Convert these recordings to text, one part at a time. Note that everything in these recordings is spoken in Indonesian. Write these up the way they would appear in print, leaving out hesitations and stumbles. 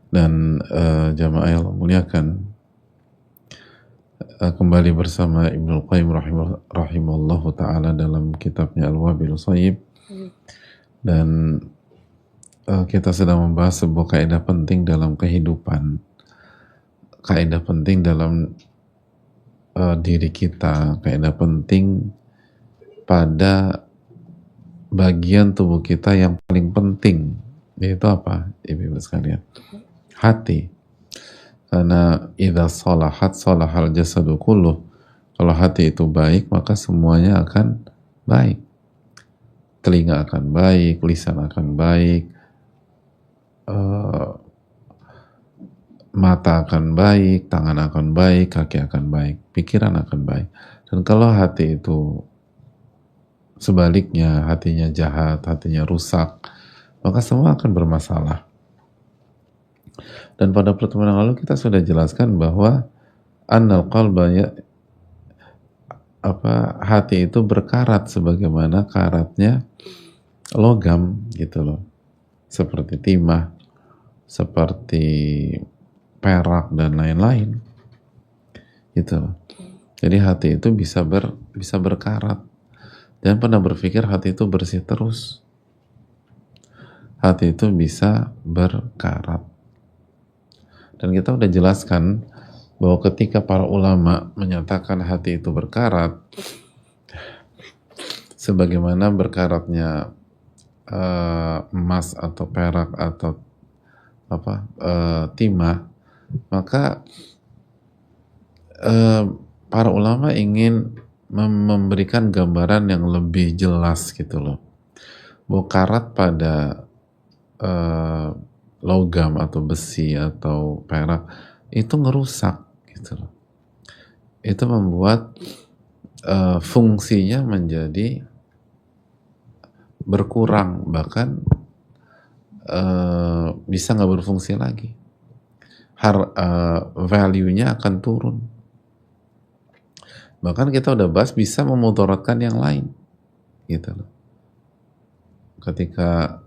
Dan jamaah yang muliakan, kembali bersama Ibnu Qayyim rahimahullahu ta'ala dalam kitabnya Al-Wabil Shayyib. Dan kita sedang membahas sebuah kaidah penting dalam kehidupan, kaidah penting dalam diri kita, kaidah penting pada bagian tubuh kita yang paling penting, yaitu apa, ibu-ibu sekalian? Hati. Karena idza salahat salahal jasadu kulluh. Kalau hati itu baik, maka semuanya akan baik. Telinga akan baik, lisan akan baik, mata akan baik, tangan akan baik, kaki akan baik, pikiran akan baik. Dan kalau hati itu sebaliknya, hatinya jahat, hatinya rusak, maka semua akan bermasalah. Dan pada pertemuan yang lalu kita sudah jelaskan bahwa annal qalba hati itu berkarat sebagaimana karatnya logam gitu loh, seperti timah, seperti perak dan lain-lain gitu loh. Jadi hati itu bisa berkarat. Jangan pernah berpikir hati itu bersih terus. Hati itu bisa berkarat. Dan kita udah jelaskan bahwa ketika para ulama menyatakan hati itu berkarat, sebagaimana berkaratnya emas atau perak atau timah, maka para ulama ingin memberikan gambaran yang lebih jelas gitu loh, bahwa karat pada logam atau besi atau perak itu ngerusak gitu loh. Itu membuat fungsinya menjadi berkurang, bahkan bisa nggak berfungsi lagi. Value-nya akan turun. Bahkan kita udah bahas bisa memudaratkan yang lain gitu loh. Ketika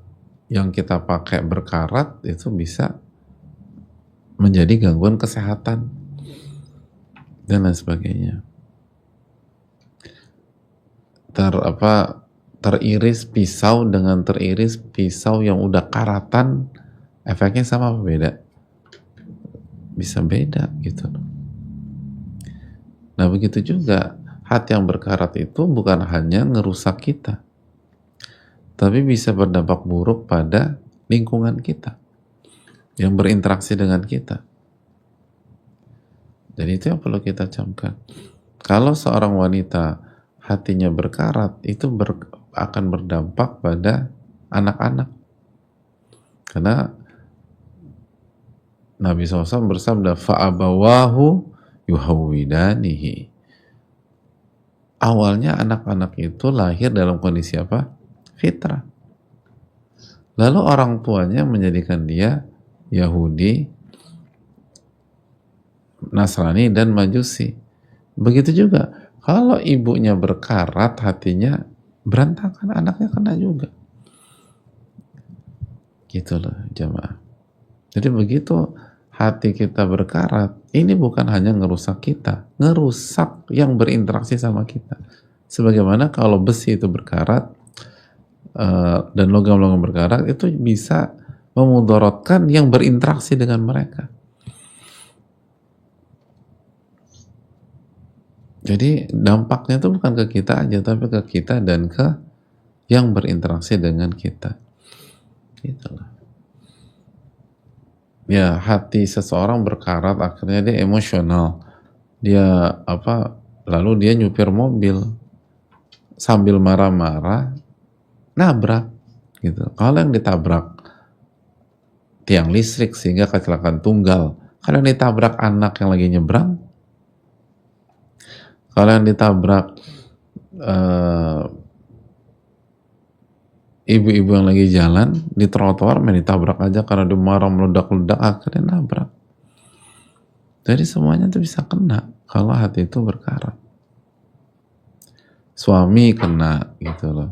yang kita pakai berkarat itu bisa menjadi gangguan kesehatan dan lain sebagainya. Teriris pisau dengan teriris pisau yang udah karatan, efeknya sama apa beda? Bisa beda gitu. Nah begitu juga hati yang berkarat itu bukan hanya ngerusak kita, tapi bisa berdampak buruk pada lingkungan kita yang berinteraksi dengan kita. Jadi itu yang perlu kita camkan. Kalau seorang wanita hatinya berkarat, itu akan berdampak pada anak-anak. Karena Nabi SAW bersabda, fa'abawahu yuhawwidanihi. Awalnya anak-anak itu lahir dalam kondisi apa? Fitrah. Lalu orang tuanya menjadikan dia Yahudi, Nasrani, dan Majusi. Begitu juga kalau ibunya berkarat, hatinya berantakan, anaknya kena juga. Gitu loh jamaah. Jadi begitu hati kita berkarat, ini bukan hanya ngerusak kita, ngerusak yang berinteraksi sama kita. Sebagaimana kalau besi itu berkarat, dan logam-logam berkarat itu bisa memudaratkan yang berinteraksi dengan mereka. Jadi dampaknya itu bukan ke kita aja, tapi ke kita dan ke yang berinteraksi dengan kita. Itulah. Ya, hati seseorang berkarat, akhirnya dia emosional. Dia lalu dia nyupir mobil sambil marah-marah, nabrak gitu. Kalau yang ditabrak tiang listrik sehingga kecelakaan tunggal, kalau yang ditabrak anak yang lagi nyebrang, kalau yang ditabrak ibu-ibu yang lagi jalan di trotoar, main ditabrak aja karena dia marah meledak-ledak, akhirnya nabrak. Jadi semuanya tuh bisa kena kalau hati itu berkarat. Suami kena gitu loh.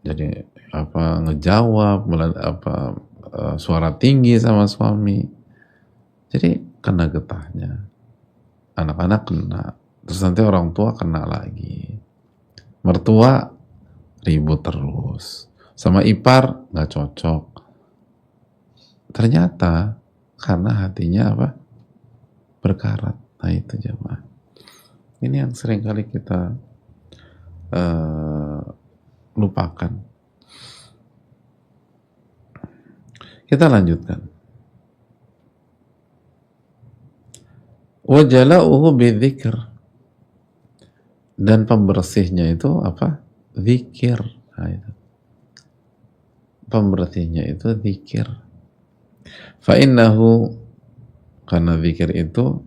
jadi apa ngejawab, suara tinggi sama suami, jadi kena getahnya, anak-anak kena, terus nanti orang tua kena lagi, mertua ribut terus, sama ipar nggak cocok, ternyata karena hatinya apa? Berkarat. Nah itu jemaah, ini yang sering kali kita lupakan. Kita lanjutkan. Wajala'uhu bidzikr, dan pembersihnya itu apa? Zikir. Nah, itu. Pembersihnya itu zikir. Fa'innahu, karena zikir itu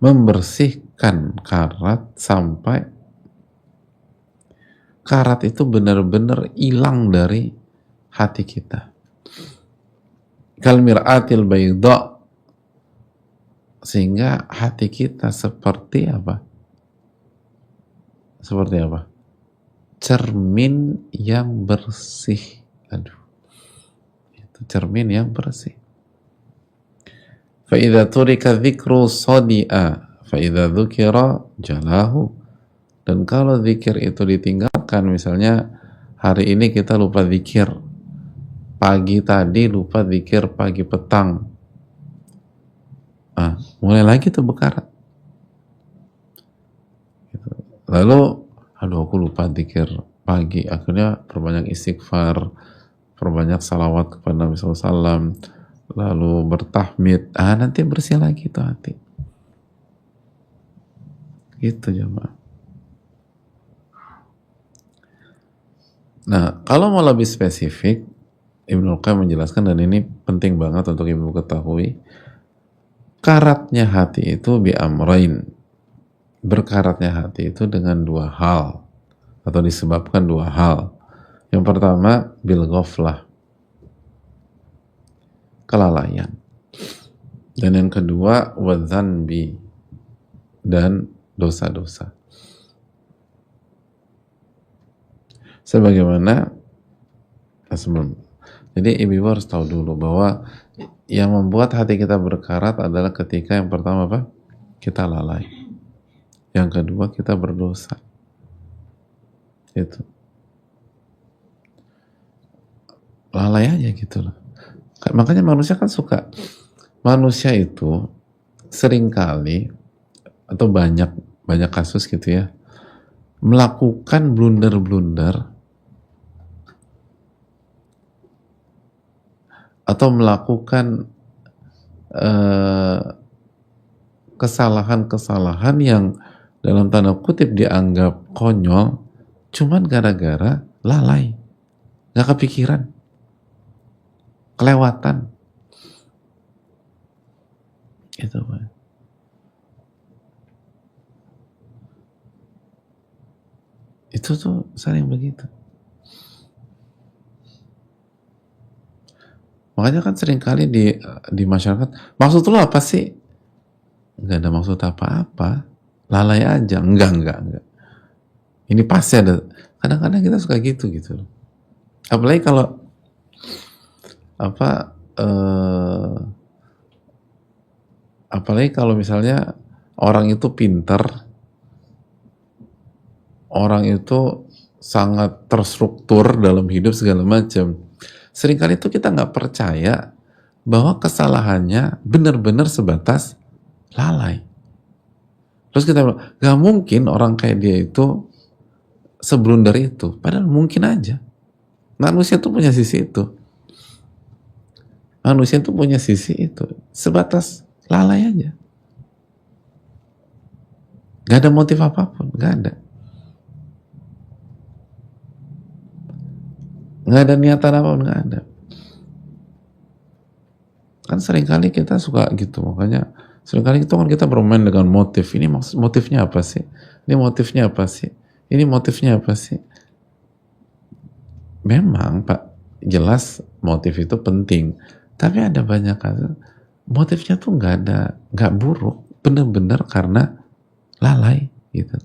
membersihkan karat sampai karat itu benar-benar hilang dari hati kita. Kal mir'atil bayda, sehingga hati kita seperti apa? Seperti apa? Cermin yang bersih. Aduh, itu cermin yang bersih. Fa idza turika dzikru sadi'a, fa idza dzukira jalahu. Dan kalau zikir itu ditinggalkan, misalnya hari ini kita lupa zikir, pagi tadi lupa zikir pagi petang, mulai lagi tuh bekarat. Lalu, aduh aku lupa zikir pagi, akhirnya perbanyak istighfar, perbanyak salawat kepada Nabi SAW, lalu bertahmid, nanti bersih lagi tuh hati. Gitu jemaah. Nah, kalau mau lebih spesifik, Ibnu Qayyim menjelaskan, dan ini penting banget untuk ibu ketahui, karatnya hati itu bi'amrain, berkaratnya hati itu dengan dua hal, atau disebabkan dua hal. Yang pertama, bil ghaflah, kelalaian. Dan yang kedua, wadzanbi, dan dosa-dosa. Sebagaimana sebelum. Jadi ibu harus tahu dulu bahwa yang membuat hati kita berkarat adalah ketika yang pertama apa? Kita lalai. Yang kedua kita berdosa. Itu. Lalai aja gitu loh. Makanya manusia kan suka. Manusia itu seringkali atau banyak kasus gitu ya, melakukan blunder-blunder atau melakukan kesalahan-kesalahan yang dalam tanda kutip dianggap konyol, cuman gara-gara lalai, nggak kepikiran, kelewatan. Itu Pak. Itu tuh sering begitu. Makanya kan seringkali di masyarakat, maksud lo apa sih? Nggak ada maksud apa-apa, lalai aja. Enggak. Ini pasti ada. Kadang-kadang kita suka gitu loh. Apalagi kalau apalagi kalau misalnya orang itu pinter, orang itu sangat terstruktur dalam hidup segala macam. Seringkali itu kita nggak percaya bahwa kesalahannya benar-benar sebatas lalai. Terus kita bilang, nggak mungkin orang kayak dia itu seblunder itu. Padahal mungkin aja. Manusia tuh punya sisi itu. Manusia tuh punya sisi itu. Sebatas lalai aja. Nggak ada motif apapun. Nggak ada. Nggak ada niatan apapun. Nggak ada. Kan seringkali kita suka gitu. Makanya seringkali itu kan kita bermain dengan motif. Ini motifnya apa sih? Ini motifnya apa sih? Ini motifnya apa sih? Memang Pak, jelas motif itu penting. Tapi ada banyak kasus motifnya tuh nggak buruk, bener-bener karena lalai gitu.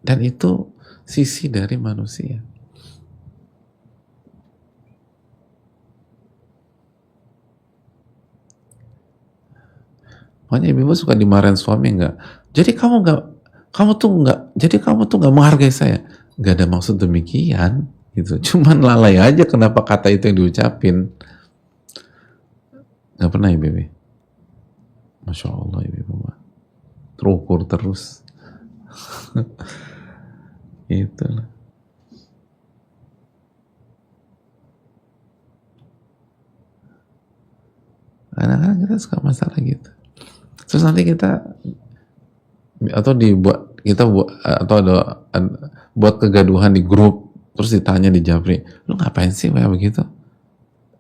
Dan itu sisi dari manusia. Makanya ibu suka dimarahin suami nggak? Jadi kamu tuh nggak menghargai saya. Nggak ada maksud demikian, gitu. Cuman lalai aja kenapa kata itu yang diucapin. Nggak pernah ibu. Masya Allah ibu terukur terus. Itulah. Kadang-kadang kita suka masalah gitu. Terus nanti buat kegaduhan di grup, terus ditanya di Japri, lu ngapain sih kayak begitu?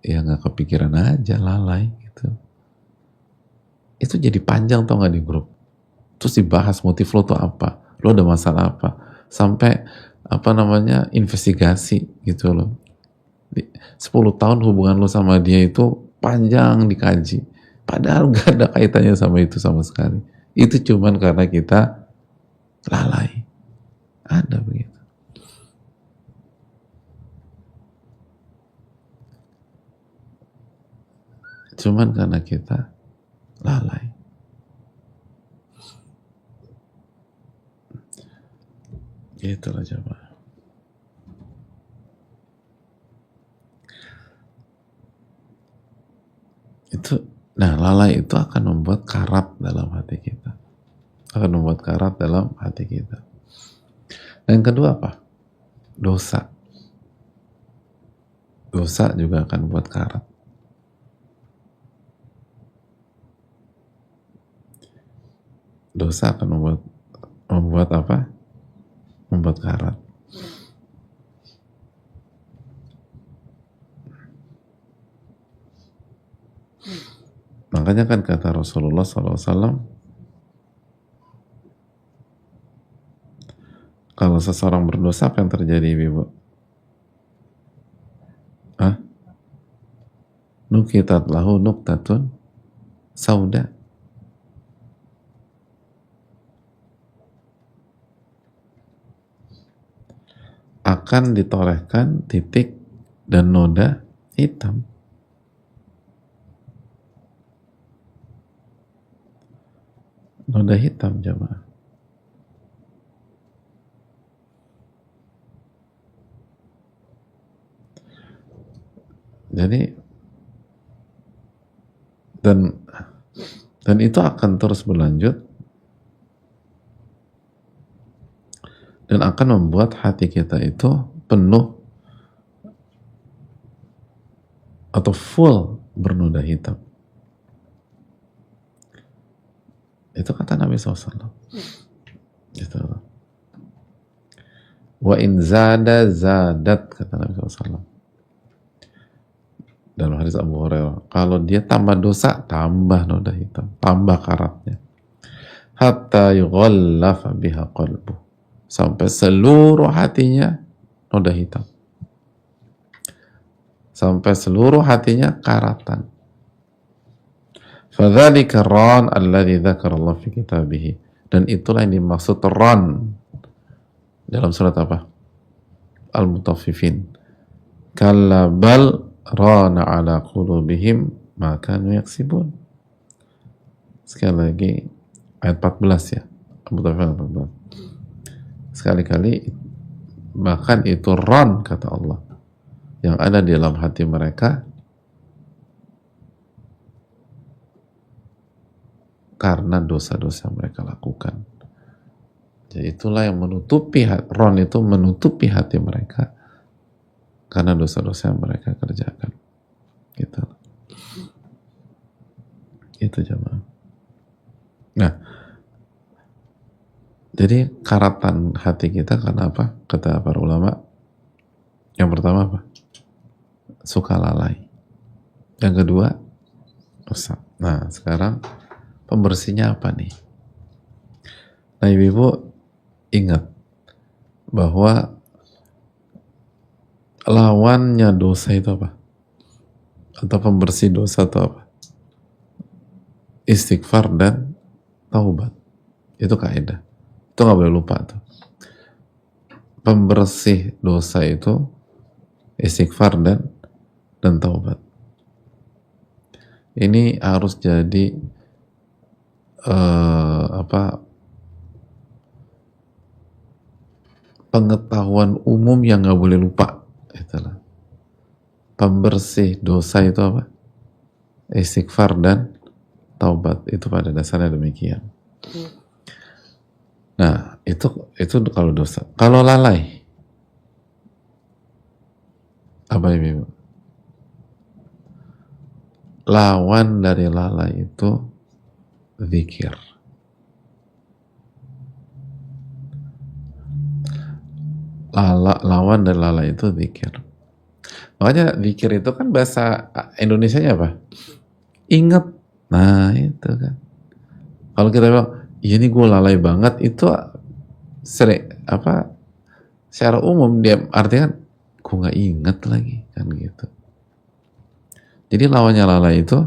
Ya nggak kepikiran aja, lalai gitu. Itu jadi panjang tau nggak di grup. Terus dibahas motif lo tuh apa, lo ada masalah apa, sampai investigasi gitu loh. 10 tahun hubungan lo sama dia itu panjang dikaji, padahal gak ada kaitannya sama itu sama sekali. Itu cuman karena kita lalai. Ada begitu. Cuman karena kita lalai. Itulah jemaah. Lalai itu akan membuat karat dalam hati kita. Akan membuat karat dalam hati kita. Dan yang kedua apa? Dosa. Dosa juga akan membuat karat. Dosa akan membuat apa? Membuat karat. Makanya kan kata Rasulullah SAW, kalau seseorang berdosa apa yang terjadi ibu? Nukitat lahu nuktatun sauda. Akan ditorehkan titik dan noda hitam. Noda hitam jemaah. Jadi dan itu akan terus berlanjut dan akan membuat hati kita itu penuh atau full bernoda hitam. Itu kata Nabi SAW. Gitu. Wa in zada zadat, kata Nabi SAW. Dalam hadis Abu Hurairah, kalau dia tambah dosa, tambah noda hitam, tambah karatnya. Hatta yughallafa biha qalbu. Sampai seluruh hatinya noda hitam. Sampai seluruh hatinya karatan. Fadzalika ar-ran alladzi dzakara Allah fi kitabih. Dan itulah yang dimaksud ran dalam surat apa? Al-Mutaffifin. Kalla bal rana ala qulubihim ma kanu yaksibun. Sekali lagi ayat 14 ya. Al-Mutaffifin 14. Sekali-kali bahkan itu ran kata Allah yang ada di dalam hati mereka karena dosa-dosa mereka lakukan. Jadi itulah yang menutupi ron itu menutupi hati mereka karena dosa-dosa yang mereka kerjakan. Gitu. Itu jemaah. Nah, jadi karatan hati kita karena apa? Kata para ulama, yang pertama apa? Suka lalai. Yang kedua, dosa. Nah, sekarang pembersihnya apa nih? Nah, ibu-ibu ingat bahwa lawannya dosa itu apa? Atau pembersih dosa itu apa? Istighfar dan taubat. Itu kaidah. Itu nggak boleh lupa tuh. pembersih dosa itu istighfar dan taubat. Ini harus jadi pengetahuan umum yang nggak boleh lupa. Itulah pembersih dosa itu apa? Istighfar dan taubat. Itu pada dasarnya demikian. Nah, itu kalau dosa. Kalau lalai, apa Ibu? Lawan dari lalai itu zikir. Lawan dari lalai itu zikir. Makanya zikir itu kan bahasa Indonesianya apa? Ingat. Nah, itu kan. Kalau kita bilang, ya ini gue lalai banget, itu sering secara umum dia artinya kan gue nggak inget lagi kan gitu. Jadi lawannya lalai itu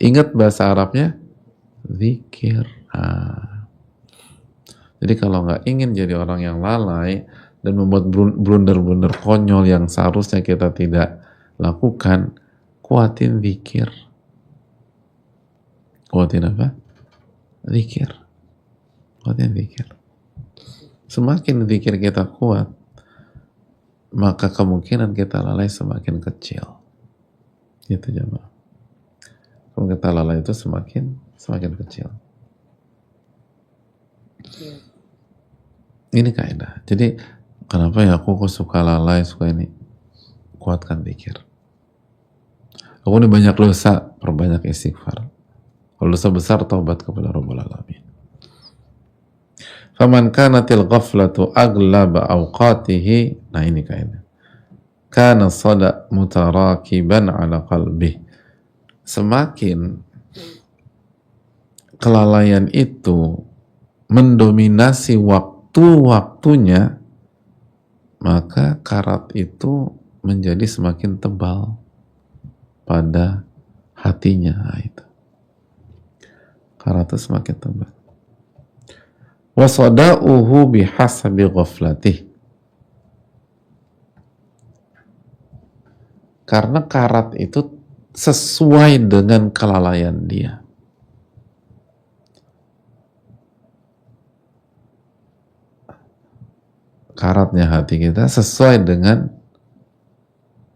ingat bahasa Arabnya zikir. Jadi kalau nggak ingin jadi orang yang lalai dan membuat blunder-blunder konyol yang seharusnya kita tidak lakukan, kuatin zikir. Kuatin apa? Zikir. Kuatin zikir. Semakin zikir kita kuat, maka kemungkinan kita lalai semakin kecil. Gitu jemaah. Kalau kita lalai itu semakin kecil. Ini kaidah. Jadi kenapa ya aku kok suka lalai, suka ini? Kuatkan zikir. Aku ini banyak dosa, perbanyak istighfar. Kalau dosa besar, taubat kepada Rabbul Alamin. Faman kanatil ghaflatu aglaba awqatihi. Nah ini kaidah. Kana sada mutarakiban ala qalbih. Semakin kelalaian itu mendominasi waktu-waktunya, maka karat itu menjadi semakin tebal pada hatinya. Nah, itu karat itu semakin tebal. Wasada'uhu bihasabi ghaflatih. Karena karat itu sesuai dengan kelalaian dia. Karatnya hati kita sesuai dengan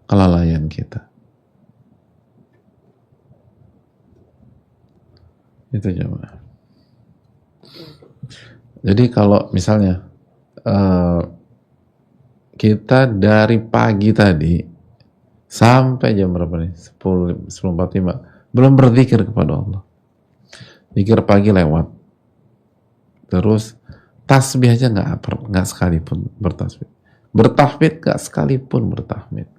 kelalaian kita. Itu jemaah. Jadi kalau misalnya kita dari pagi tadi sampai jam berapa nih? 10.45 belum berzikir kepada Allah. Zikir pagi lewat. Terus tasbih aja nggak sekalipun bertasbih. Bertahmid nggak sekalipun bertahmid.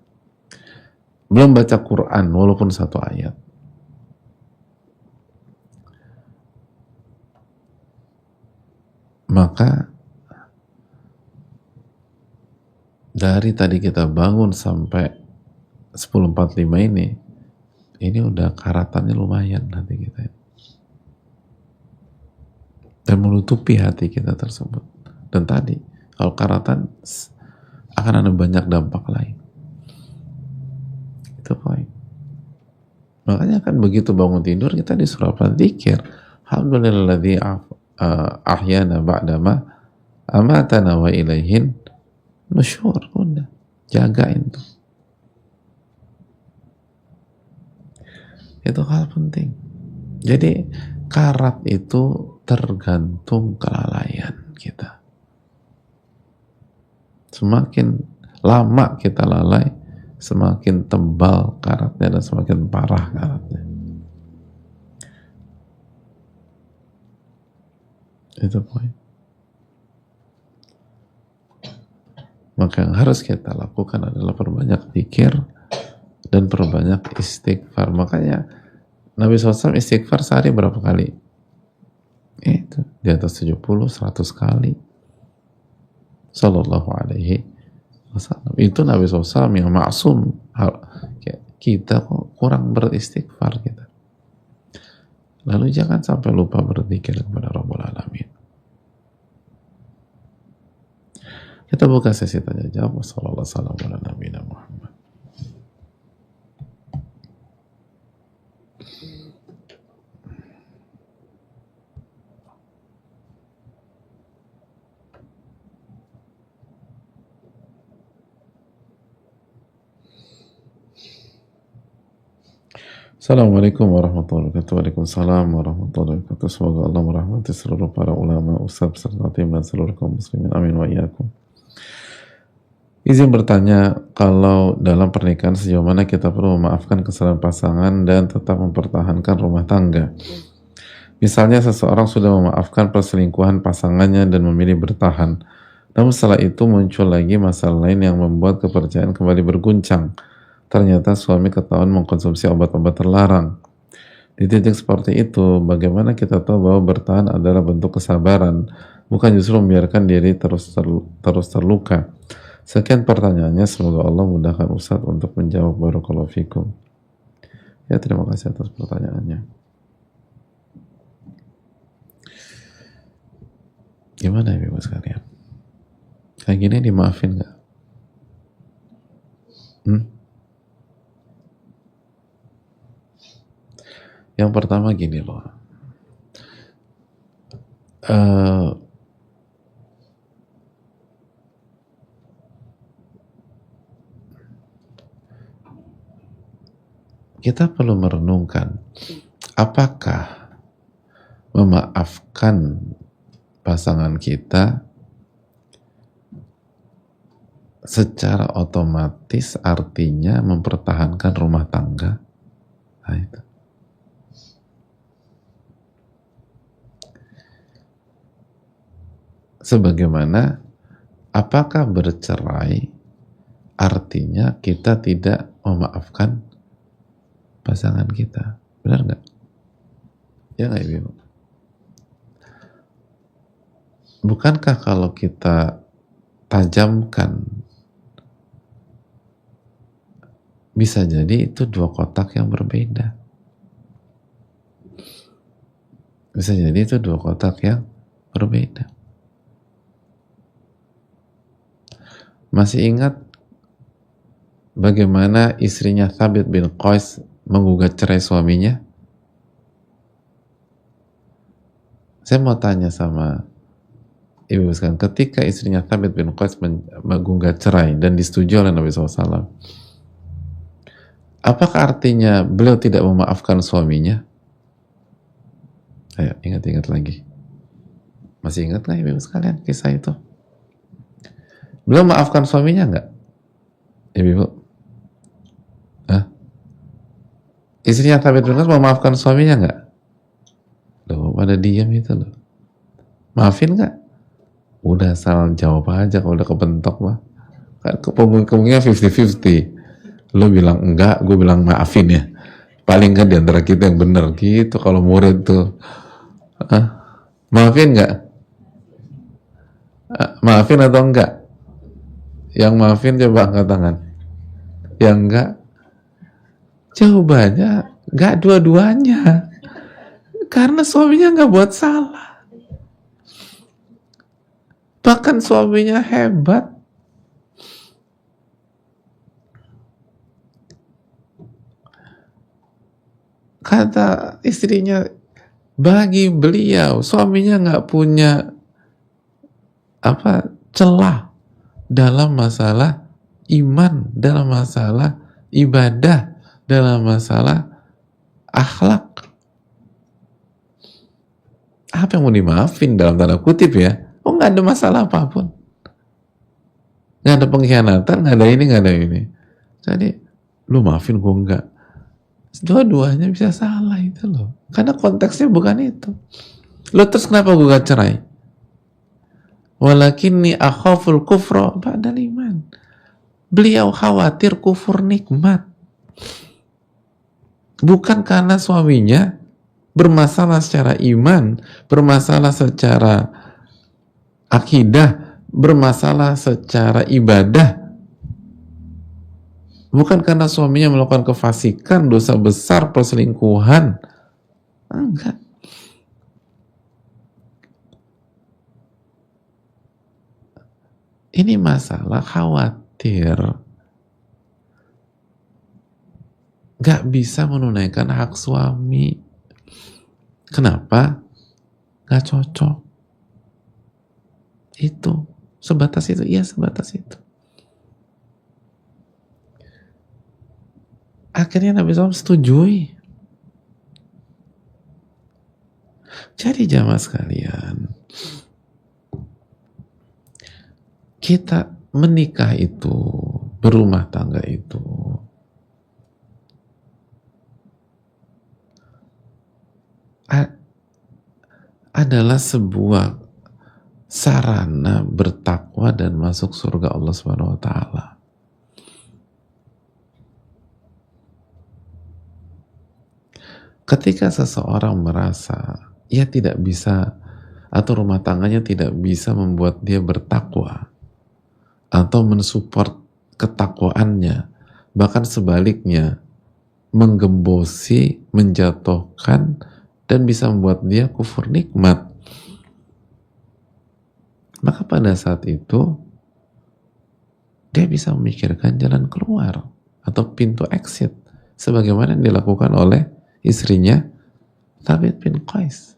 Belum baca Quran walaupun satu ayat. Maka dari tadi kita bangun sampai 10.45 ini udah karatannya lumayan hati kita. Dan menutupi hati kita tersebut. Dan tadi, kalau karatan akan ada banyak dampak lain. Itu poin. Makanya kan begitu bangun tidur kita disuruh apa? Zikir. Alhamdulilladzi ahyana ba'dama amatana wa ilaihin nusyur. Udah, jagain tuh. Itu hal penting. Jadi karat itu tergantung kelalaian kita. Semakin lama kita lalai, semakin tebal karatnya dan semakin parah karatnya. Itu poin. Maka yang harus kita lakukan adalah perbanyak zikir dan perbanyak istighfar. Makanya Nabi SAW istighfar sehari berapa kali? Itu di atas 70, 100 kali. Sallallahu alaihi wasallam. Itu Nabi SAW yang maksum. Kita kok kurang beristighfar kita. Lalu jangan sampai lupa berzikir kepada Rabbul Alamin. Kita buka sesi tanya jawab. Wassalamualaikum warahmatullahi wabarakatuh. Assalamualaikum warahmatullahi wabarakatuh. Waalaikumsalam warahmatullahi wabarakatuh. Semoga Allah merahmati seluruh para ulama, ustadz, serta tim dan seluruh kaum muslimin. Amin wa iyyakum. Izin bertanya, kalau dalam pernikahan sejauh mana kita perlu memaafkan kesalahan pasangan dan tetap mempertahankan rumah tangga? Misalnya seseorang sudah memaafkan perselingkuhan pasangannya dan memilih bertahan, namun setelah itu muncul lagi masalah lain yang membuat kepercayaan kembali berguncang. Ternyata suami ketahuan mengkonsumsi obat-obat terlarang. Di titik seperti itu, bagaimana kita tahu bahwa bertahan adalah bentuk kesabaran, bukan justru membiarkan diri terus terluka? Sekian pertanyaannya, semoga Allah mudahkan Ustadz untuk menjawab. Barakallahu fikum. Ya, terima kasih atas pertanyaannya. Gimana ya Ibu sekalian? Kayak gini dimaafin nggak? Yang pertama gini loh, kita perlu merenungkan apakah memaafkan pasangan kita secara otomatis artinya mempertahankan rumah tangga. Nah, itu. Sebagaimana apakah bercerai artinya kita tidak memaafkan pasangan kita? Benar nggak? Ya nggak Ibu? Bukankah kalau kita tajamkan, bisa jadi itu dua kotak yang berbeda. Bisa jadi itu dua kotak yang berbeda. Masih ingat bagaimana istrinya Thabit bin Qais menggugat cerai suaminya? Saya mau tanya sama Ibu sekalian, ketika istrinya Thabit bin Qais menggugat cerai dan disetujui oleh Nabi SAW, apakah artinya beliau tidak memaafkan suaminya? Ayo, ingat-ingat lagi. Masih ingat nggak Ibu sekalian kisah itu? Beliau maafkan suaminya nggak? Ibu? Hah? Istrinya Thabit bin Qais memaafkan suaminya nggak? Loh, pada diam itu loh. Maafin nggak? Udah salah jawab aja kalau udah kebentok mah. Kemungkinan 50-50. Lo bilang enggak, gue bilang maafin ya. Paling kan diantara kita yang benar gitu. Kalau murid tuh, maafin nggak? Maafin atau enggak? Yang maafin coba angkat tangan. Yang enggak, jawabannya enggak dua-duanya. Karena suaminya enggak buat salah. Bahkan suaminya hebat. Kata istrinya, bagi beliau suaminya enggak punya celah dalam masalah iman, dalam masalah ibadah, dalam masalah akhlak. Apa yang mau dimaafin dalam tanda kutip ya? Oh, nggak ada masalah apapun, nggak ada pengkhianatan, nggak ada ini, nggak ada ini. Jadi lu maafin gue enggak, dua-duanya bisa salah itu loh, karena konteksnya bukan itu. Lo terus kenapa gue gak cerai? Walakinni akhaful kufra ba'dal iman. Beliau khawatir kufur nikmat. Bukan karena suaminya bermasalah secara iman, bermasalah secara akidah, bermasalah secara ibadah. Bukan karena suaminya melakukan kefasikan, dosa besar, perselingkuhan. Enggak. Ini masalah khawatir gak bisa menunaikan hak suami. Kenapa? Gak cocok. Itu. Sebatas itu. Iya, sebatas itu. Akhirnya Nabi SAW setujui. Jadi jamaah sekalian, kita menikah itu, berumah tangga itu, adalah sebuah sarana bertakwa dan masuk surga Allah Subhanahu wa taala. Ketika seseorang merasa ia tidak bisa atau rumah tangganya tidak bisa membuat dia bertakwa atau mensupport ketakwaannya, bahkan sebaliknya menggembosi, menjatuhkan, dan bisa membuat dia kufur nikmat, maka pada saat itu dia bisa memikirkan jalan keluar atau pintu exit sebagaimana yang dilakukan oleh istrinya Thabit bin Qais.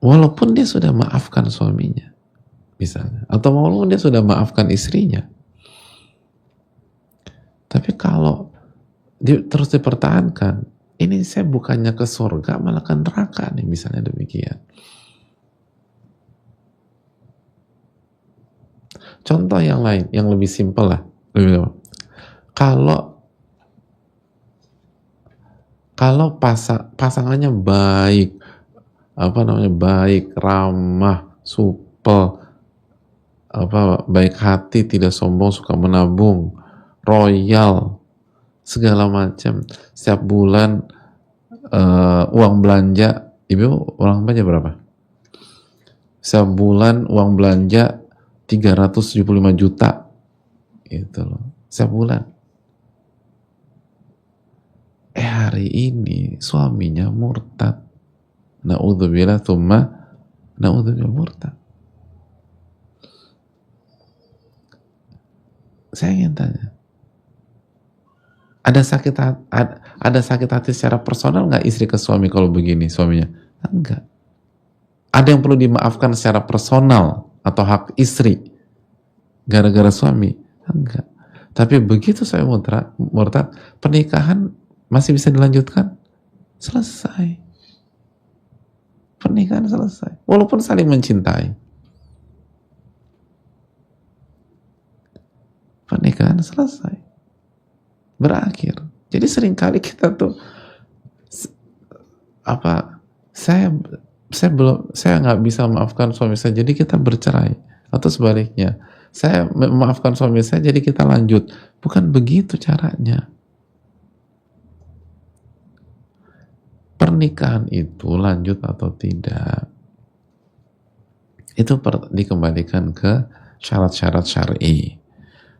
Walaupun dia sudah maafkan suaminya misalnya, atau walaupun dia sudah maafkan istrinya, tapi kalau terus dipertahankan, ini saya bukannya ke surga malah ke neraka nih, misalnya demikian. Contoh yang lain, yang lebih simpel lah, kalau pasangannya baik, baik, ramah, supel, baik hati, tidak sombong, suka menabung, royal, segala macam. Setiap bulan uang belanja, ibu uang belanja berapa? Setiap bulan uang belanja 375 juta, gitu loh, setiap bulan. Hari ini suaminya murtad, na'udzubillah, thumma na'udzubillah, murtad. Saya ingin tanya, ada sakit hati secara personal nggak istri ke suami kalau begini suaminya? Enggak. Ada yang perlu dimaafkan secara personal atau hak istri gara-gara suami? Enggak. Tapi begitu saya murtad, pernikahan masih bisa dilanjutkan? Selesai. Pernikahan selesai. Walaupun saling mencintai. Pernikahan selesai. Berakhir. Jadi seringkali kita tuh saya nggak bisa memaafkan suami saya, jadi kita bercerai, atau sebaliknya, saya memaafkan suami saya, jadi kita lanjut. Bukan begitu caranya. Pernikahan itu lanjut atau tidak, itu dikembalikan ke syarat-syarat syar'i.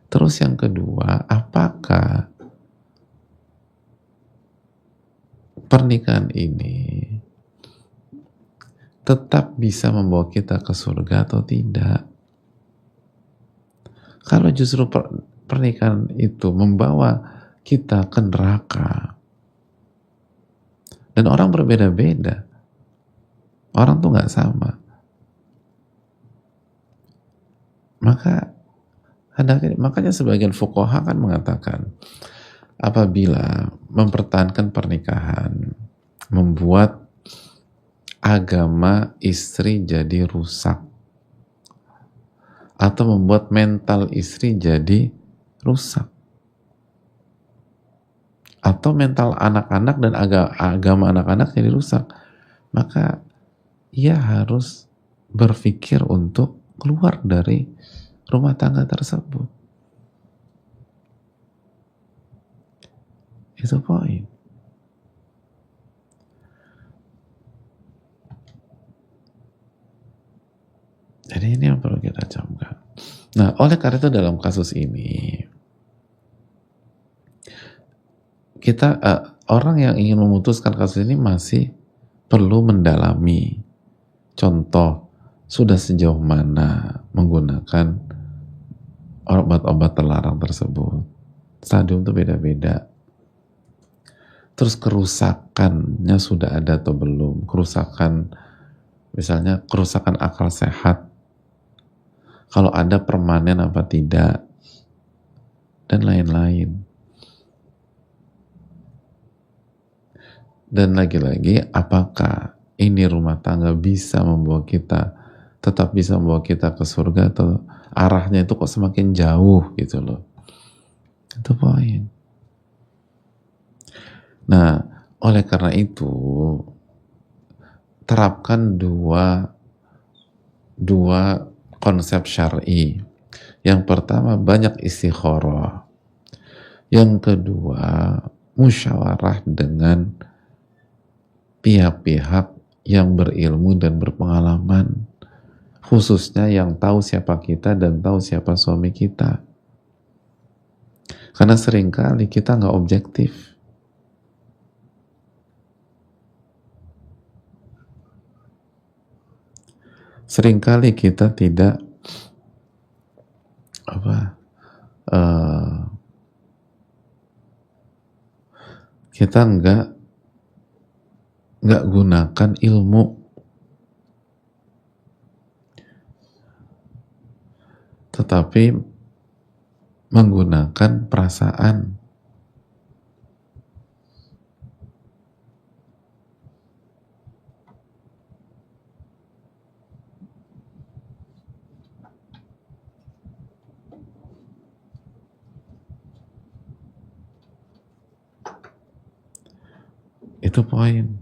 Terus yang kedua, apakah pernikahan ini tetap bisa membawa kita ke surga atau tidak? Kalau justru pernikahan itu membawa kita ke neraka, dan orang berbeda-beda, orang tuh nggak sama, makanya sebagian fuqaha kan mengatakan, apabila mempertahankan pernikahan membuat agama istri jadi rusak, atau membuat mental istri jadi rusak, atau mental anak-anak dan agama anak-anak jadi rusak, maka ia harus berpikir untuk keluar dari rumah tangga tersebut. Itu poin. Jadi ini yang perlu kita camkan. Nah, oleh karena itu dalam kasus ini orang yang ingin memutuskan kasus ini masih perlu mendalami. Contoh, sudah sejauh mana menggunakan obat-obat terlarang tersebut. Stadium itu beda-beda. Terus kerusakannya sudah ada atau belum? Kerusakan, misalnya kerusakan akal sehat. Kalau ada permanen apa tidak? Dan lain-lain. Dan lagi-lagi, apakah ini rumah tangga bisa membawa kita, tetap bisa membawa kita ke surga, atau arahnya itu kok semakin jauh gitu loh. Itu poin. Nah, oleh karena itu, terapkan dua konsep syar'i. Yang pertama, banyak istikharah. Yang kedua, musyawarah dengan pihak-pihak yang berilmu dan berpengalaman, khususnya yang tahu siapa kita dan tahu siapa suami kita. Karena seringkali kita nggak objektif. Seringkali kita tidak kita nggak gunakan ilmu, tetapi menggunakan perasaan. Itu poin.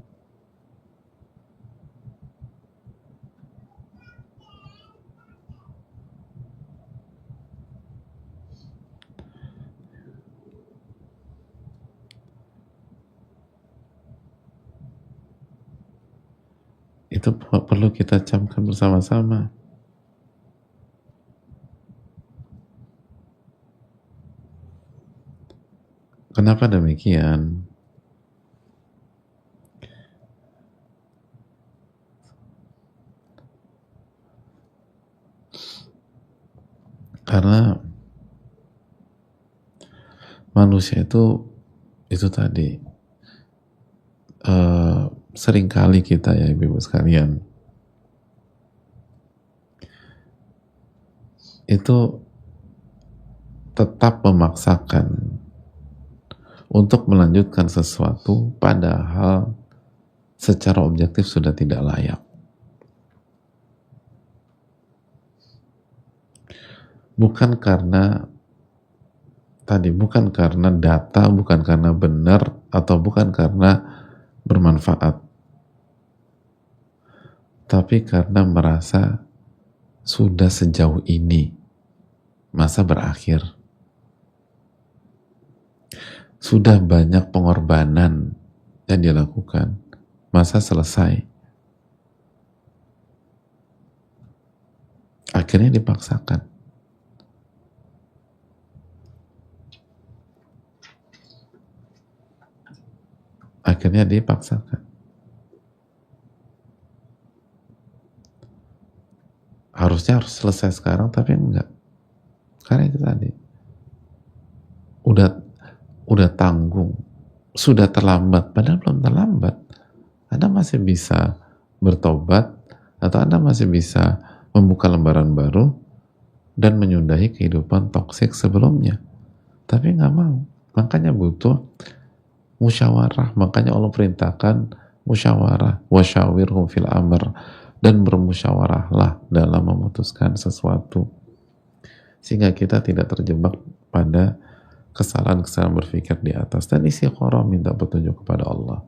Itu perlu kita camkan bersama-sama. Kenapa demikian? Karena manusia itu tadi seringkali kita ya ibu-ibu sekalian itu tetap memaksakan untuk melanjutkan sesuatu padahal secara objektif sudah tidak layak. Bukan karena data, bukan karena benar, atau bukan karena bermanfaat, tapi karena merasa sudah sejauh ini, masa berakhir. Sudah banyak pengorbanan yang dilakukan, masa selesai. Akhirnya dipaksakan. Harusnya harus selesai sekarang, tapi enggak. Karena itu tadi udah tanggung, sudah terlambat, padahal belum terlambat. Anda masih bisa bertobat, atau Anda masih bisa membuka lembaran baru dan menyudahi kehidupan toksik sebelumnya. Tapi nggak mau. Makanya butuh musyawarah. Makanya Allah perintahkan musyawarah, wasyawirhum fil amr, dan bermusyawarahlah dalam memutuskan sesuatu, sehingga kita tidak terjebak pada kesalahan-kesalahan berpikir di atas. Dan istiqoroh, minta petunjuk kepada Allah.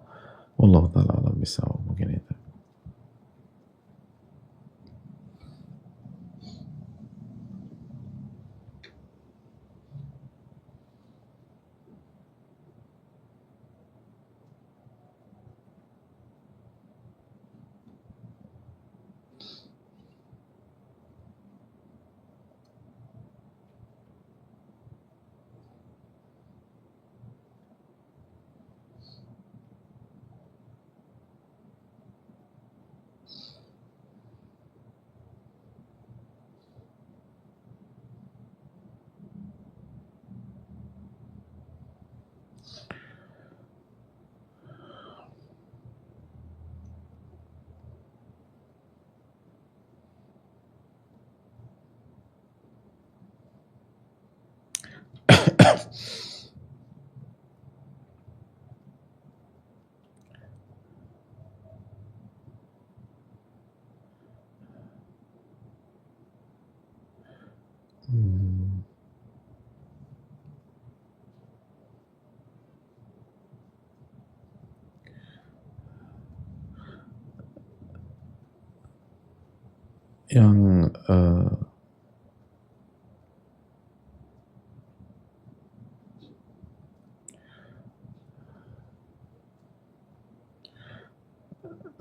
Allah ta'ala alam bisawab. Mungkin itu. yang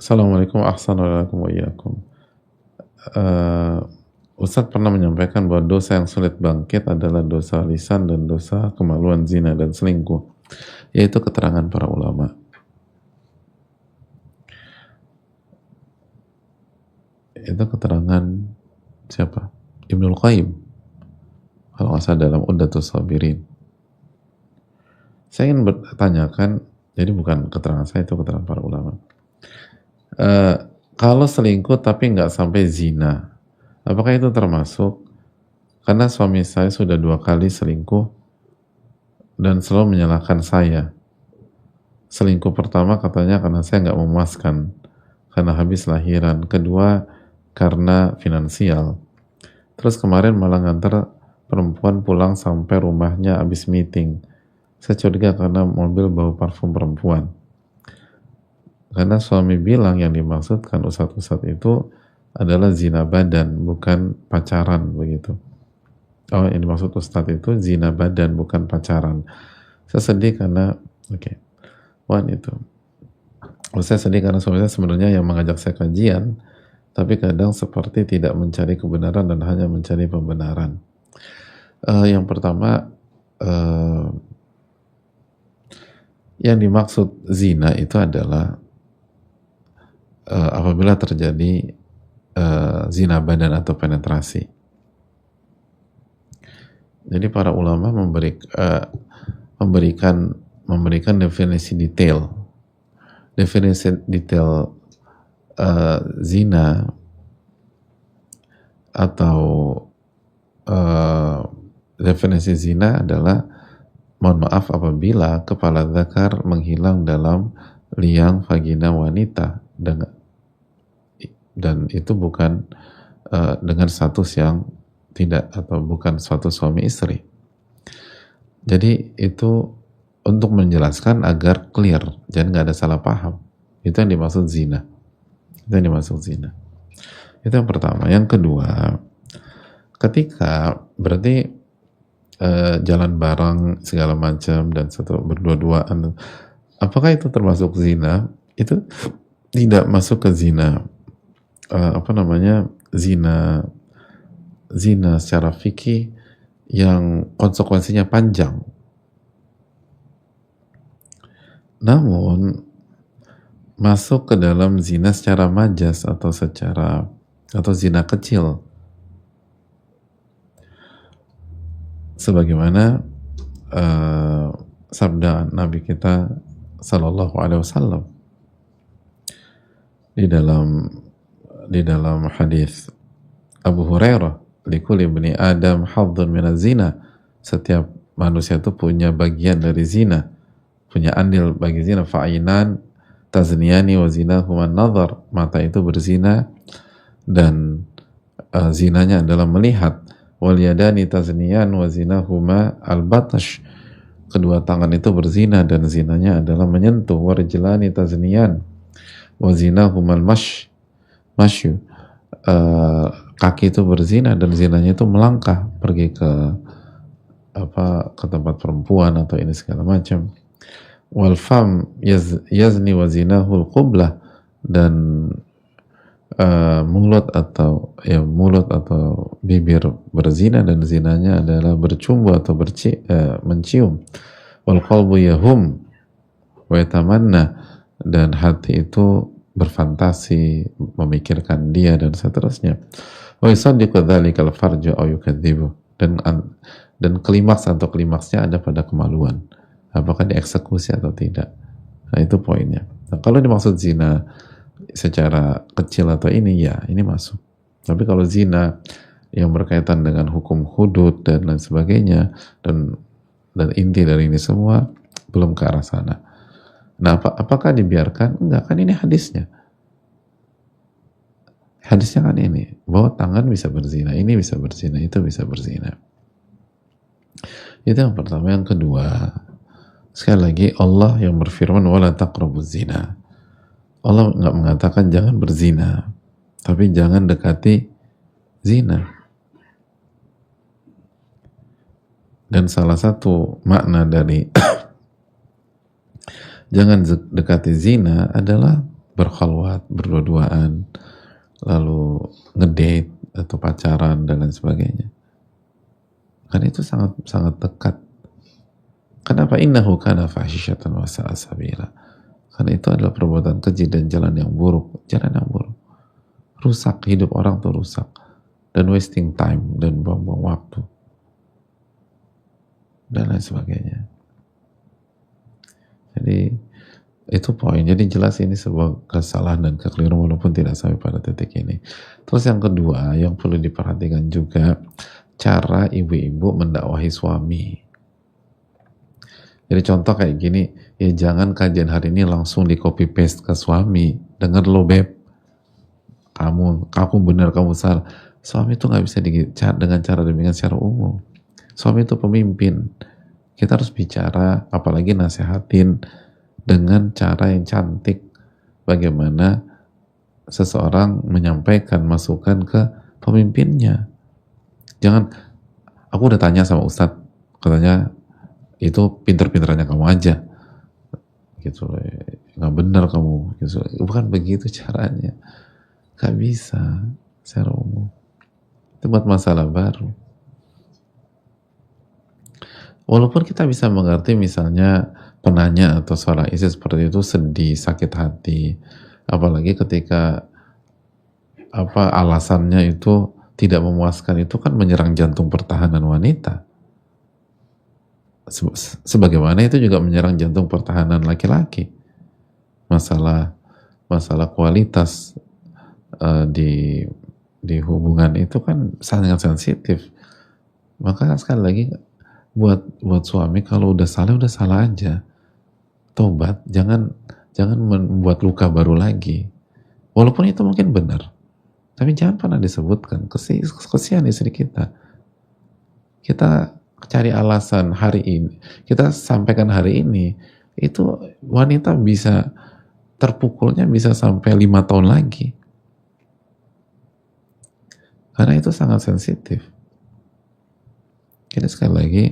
Assalamualaikum ahsanalaikum wa iyyakum. Ustadz pernah menyampaikan bahwa dosa yang sulit bangkit adalah dosa lisan dan dosa kemaluan, zina dan selingkuh, yaitu keterangan para ulama. Itu keterangan siapa? Ibnul Qayyim, kalau nggak salah dalam Uddatus Sabirin. Saya ingin bertanyakan, jadi bukan keterangan saya, itu keterangan para ulama. Kalau selingkuh tapi nggak sampai zina, apakah itu termasuk? Karena suami saya sudah 2 kali selingkuh dan selalu menyalahkan saya. Selingkuh pertama katanya karena saya nggak memuaskan, karena habis lahiran. Kedua karena finansial. Terus kemarin malah nganter perempuan pulang sampai rumahnya habis meeting. Saya curiga karena mobil bau parfum perempuan. Karena suami bilang yang dimaksudkan ustadz-ustadz itu adalah zina badan, bukan pacaran, begitu. Oh, yang dimaksud ustadz itu zina badan, bukan pacaran. Saya sedih karena, itu. Saya sedih karena suami saya sebenarnya yang mengajak saya kajian, tapi kadang seperti tidak mencari kebenaran dan hanya mencari pembenaran. Yang pertama, yang dimaksud zina itu adalah apabila terjadi zina badan atau penetrasi. Jadi para ulama memberikan definisi detail zina atau definisi zina adalah, mohon maaf, apabila kepala dzakar menghilang dalam liang vagina wanita dan itu bukan dengan status yang tidak, atau bukan suatu suami istri. Jadi itu untuk menjelaskan agar clear, jangan nggak ada salah paham. Itu yang dimaksud zina. Itu yang pertama. Yang kedua, ketika berarti jalan bareng segala macam dan satu berdua-duaan, apakah itu termasuk zina? Itu tidak masuk ke zina. Zina secara fikih yang konsekuensinya panjang. Namun masuk ke dalam zina secara majas atau zina kecil, sebagaimana sabda Nabi kita Sallallahu Alaihi Wasallam di dalam hadis Abu Hurairah, likulli ibni Adam hadzun minaz zina, setiap manusia itu punya bagian dari zina, punya andil bagi zina. Fa'inan tazniyani wa zinahuma nazar, mata itu berzina dan zinanya adalah melihat. Wal yadani tazniyan wa zinahuma al-batash, kedua tangan itu berzina dan zinanya adalah menyentuh. Wa rijlani tazniyan wa zinahuma al-mashyu, kaki itu berzina dan zinanya itu melangkah, pergi ke tempat perempuan atau ini segala macam. Wal fam yazni wa zinahul qublah, dan mulut atau bibir berzina dan zinanya adalah bercumbu atau mencium. Wal qalbu yahum wa yatamanna, dan hati itu berfantasi, memikirkan dia dan seterusnya. Wa yusaddiqu dzalikal farju aw yukadzibu, dan klimaks atau klimaksnya ada pada kemaluan, apakah dieksekusi atau tidak. Nah, itu poinnya. Nah, kalau dimaksud zina secara kecil atau ini, ya ini masuk. Tapi kalau zina yang berkaitan dengan hukum hudud dan lain sebagainya, dan dan inti dari ini semua belum ke arah sana. Nah, apakah dibiarkan? Enggak, kan ini hadisnya. Hadisnya kan ini, bahwa tangan bisa berzina, ini bisa berzina, itu bisa berzina. Itu yang pertama. Yang kedua, sekali lagi Allah yang berfirman wala taqrabuz zina. Allah nggak mengatakan jangan berzina, tapi jangan dekati zina. Dan salah satu makna dari jangan dekati zina adalah berkhalwat, berdua-duaan, lalu ngedate atau pacaran dan lain sebagainya. Kan itu sangat sangat dekat. Kenapa? Innahu kana fahisyatan wa sa'a sabila. Karena itu adalah perbuatan keji dan jalan yang buruk, rusak. Hidup orang tuh rusak, dan wasting time, dan buang-buang waktu dan lain sebagainya. Jadi itu poin. Jadi jelas ini sebuah kesalahan dan kekeliruan walaupun tidak sampai pada titik ini. Terus yang kedua yang perlu diperhatikan juga, cara ibu-ibu mendakwahi suami. Jadi contoh kayak gini, ya jangan kajian hari ini langsung di copy paste ke suami. Dengar lo beb, kamu benar, kamu salah. Suami itu nggak bisa dengan cara demikian secara umum. Suami itu pemimpin. Kita harus bicara, apalagi nasehatin dengan cara yang cantik. Bagaimana seseorang menyampaikan masukan ke pemimpinnya. Jangan, aku udah tanya sama Ustadz, katanya itu pinter-pinterannya kamu aja, gitu, nggak benar kamu, gitu. Bukan begitu caranya, nggak bisa secara umum. Itu buat masalah baru. Walaupun kita bisa mengerti misalnya penanya atau seorang istri seperti itu sedih, sakit hati, apalagi ketika alasannya itu tidak memuaskan, itu kan menyerang jantung pertahanan wanita. Sebagaimana itu juga menyerang jantung pertahanan laki-laki. Masalah kualitas di hubungan itu kan sangat sensitif. Maka sekali lagi buat suami, kalau udah salah aja, tobat, jangan membuat luka baru lagi. Walaupun itu mungkin benar, tapi jangan pernah disebutkan. Kesian istri kita. Kita cari alasan hari ini, kita sampaikan hari ini, itu wanita bisa terpukulnya bisa sampai 5 tahun lagi. Karena itu sangat sensitif. Jadi sekali lagi,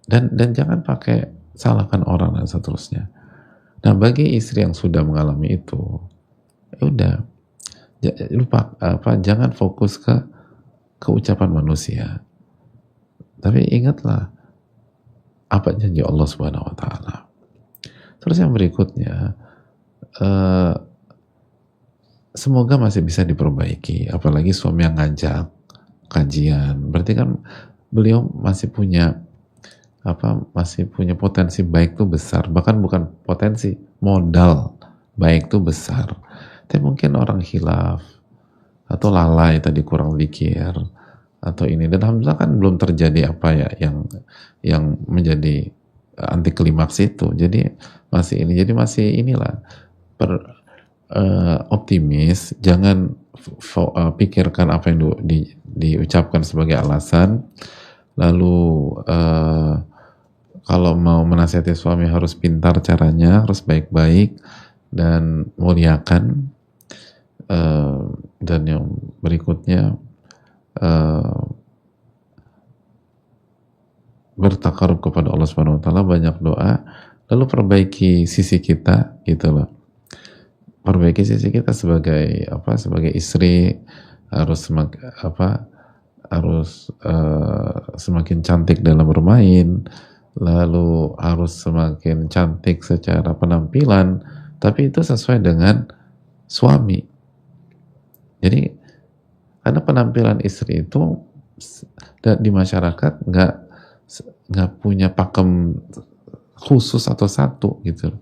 dan jangan pakai salahkan orang dan seterusnya. Nah, bagi istri yang sudah mengalami itu, ya udah, lupa jangan fokus ke ucapan manusia. Tapi ingatlah apa janji Allah Subhanahu wa taala. Terus yang berikutnya, semoga masih bisa diperbaiki, apalagi suami yang ngajak kajian. Berarti kan beliau masih punya potensi baik tuh besar, bahkan bukan potensi, modal baik tuh besar. Tapi mungkin orang khilaf atau lalai tadi, kurang zikir atau ini, dan alhamdulillah kan belum terjadi yang menjadi anti klimaks itu. Jadi masih inilah optimis, jangan pikirkan apa yang diucapkan sebagai alasan. Lalu kalau mau menasihati suami harus pintar caranya, harus baik-baik dan muliakan. Dan yang berikutnya, bertakarub kepada Allah Subhanahu wa taala, banyak doa, lalu perbaiki sisi kita, gitu loh. Perbaiki sisi kita sebagai istri, harus semakin cantik dalam bermain, lalu harus semakin cantik secara penampilan, tapi itu sesuai dengan suami. Jadi karena penampilan istri itu di masyarakat nggak punya pakem khusus atau satu, gitu.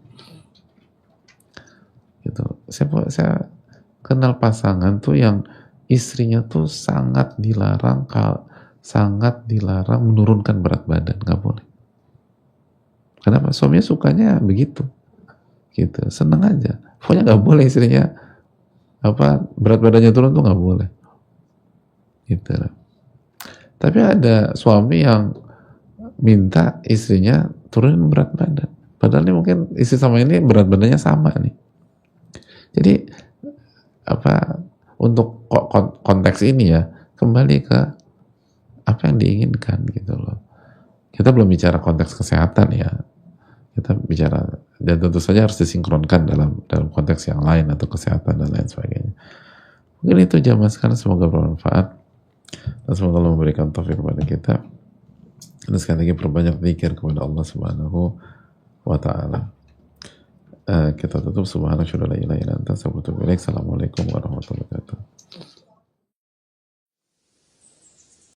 Saya kenal pasangan tuh yang istrinya tuh sangat dilarang sangat dilarang menurunkan berat badan, nggak boleh. Kenapa? Suaminya sukanya begitu, gitu, seneng aja. Pokoknya nggak boleh istrinya berat badannya turun tuh nggak boleh, gitu. Tapi ada suami yang minta istrinya turunin berat badan, padahal ini mungkin istri sama ini berat badannya sama nih. Jadi untuk konteks ini ya, kembali ke apa yang diinginkan gitu loh. Kita belum bicara konteks kesehatan ya, kita bicara, dan tentu saja harus disinkronkan dalam konteks yang lain atau kesehatan dan lain sebagainya. Mungkin itu zaman sekarang, semoga bermanfaat dan semoga Allah memberikan taufik kepada kita. Dan sekali lagi perbanyak zikir kepada Allah Subhanahu wa ta'ala. Kita tutup. Subhanaka la ilaha illa anta astaghfiruka wa atubu ilaik. Assalamualaikum warahmatullahi wabarakatuh.